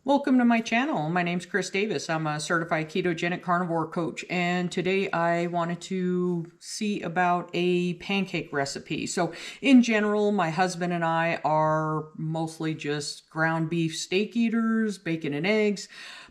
Welcome to my channel. My name's Chris Davis. I'm a certified ketogenic carnivore coach, and today I wanted to see about a pancake recipe. So in general, my husband and I are mostly just ground beef steak eaters, bacon and eggs,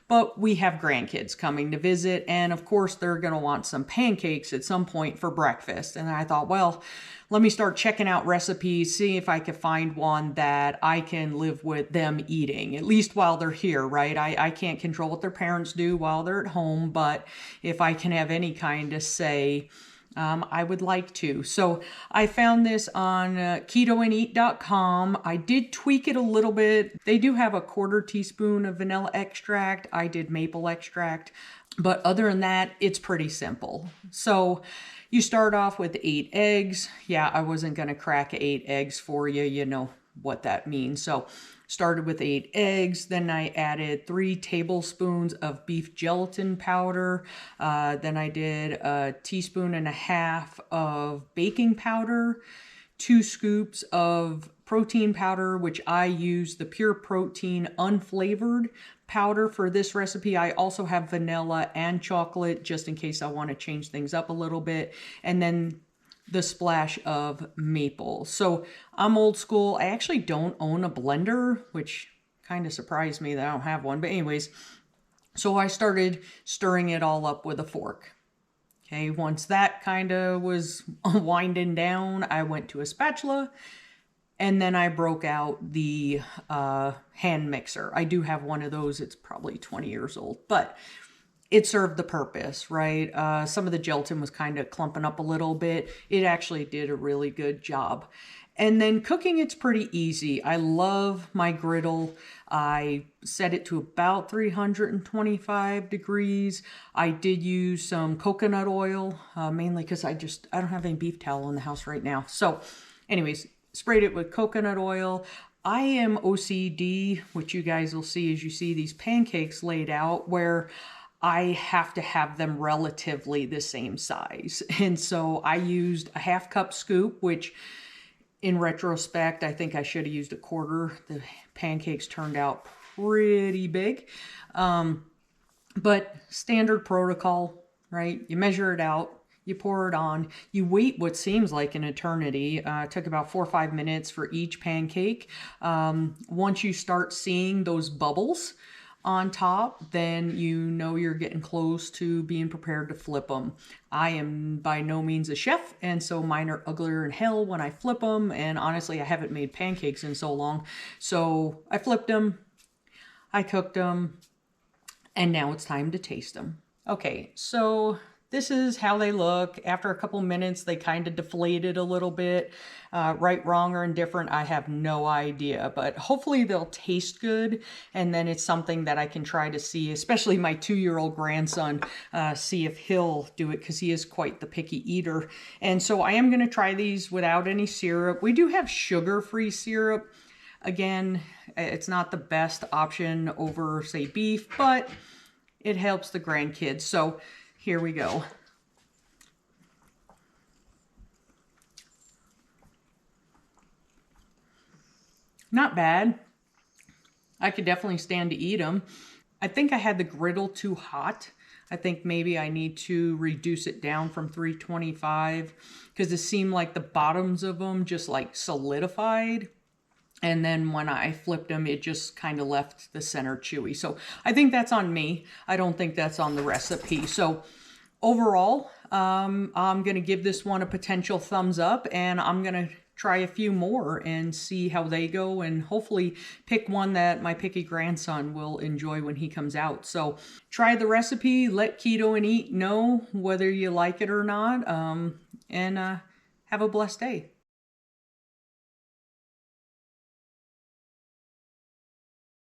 but we have grandkids coming to visit, and of course they're going to want some pancakes at some point for breakfast. And I thought, well, let me start checking out recipes, see if I can find one that I can live with them eating, at least while they're here, right? I can't control what their parents do while they're at home, but if I can have any kind of say, I would like to. So I found this on ketoandeat.com. I did tweak it a little bit. They do have a 1/4 teaspoon of vanilla extract. I did maple extract. But other than that, it's pretty simple. So you start off with 8 eggs. Yeah, I wasn't going to crack 8 eggs for you. You know what that means. So started with 8 eggs. Then I added 3 tablespoons of beef gelatin powder. Then I did 1.5 teaspoons of baking powder, 2 scoops of protein powder, which I use the pure protein unflavored powder for this recipe. I also have vanilla and chocolate just in case I want to change things up a little bit. And then the splash of maple. So I'm old school. I actually don't own a blender, which kind of surprised me that I don't have one. But anyways, so I started stirring it all up with a fork. Okay, once that kind of was winding down, I went to a spatula. And then I broke out the hand mixer. I do have one of those. It's probably 20 years old, but it served the purpose, right? Some of the gelatin was kind of clumping up a little bit. It actually did a really good job. And then cooking, it's pretty easy. I love my griddle. I set it to about 325 degrees. I did use some coconut oil, mainly because I don't have any beef tallow in the house right now. So anyways, sprayed it with coconut oil. I am OCD, which you guys will see as you see these pancakes laid out, where I have to have them relatively the same size. And so I used a 1/2 cup scoop, which in retrospect, I think I should have used a 1/4. The pancakes turned out pretty big. But standard protocol, right? You measure it out. You pour it on. You wait what seems like an eternity. It took about 4 or 5 minutes for each pancake. Once you start seeing those bubbles on top, then you know you're getting close to being prepared to flip them. I am by no means a chef, and so mine are uglier than hell when I flip them. And honestly, I haven't made pancakes in so long. So I flipped them, I cooked them, and now it's time to taste them. Okay, so this is how they look. After a couple minutes, they kind of deflated a little bit. Right, wrong, or indifferent, I have no idea. But hopefully they'll taste good. And then it's something that I can try to see, especially my 2-year-old grandson, see if he'll do it because he is quite the picky eater. And so I am going to try these without any syrup. We do have sugar-free syrup. Again, it's not the best option over, say, beef, but it helps the grandkids. So here we go. Not bad. I could definitely stand to eat them. I think I had the griddle too hot. I think maybe I need to reduce it down from 325 because it seemed like the bottoms of them just like solidified. And then when I flipped them, it just kind of left the center chewy. So I think that's on me. I don't think that's on the recipe. So overall, I'm going to give this one a potential thumbs up, and I'm going to try a few more and see how they go, and hopefully pick one that my picky grandson will enjoy when he comes out. So try the recipe, let Keto and Eat know whether you like it or not, and have a blessed day.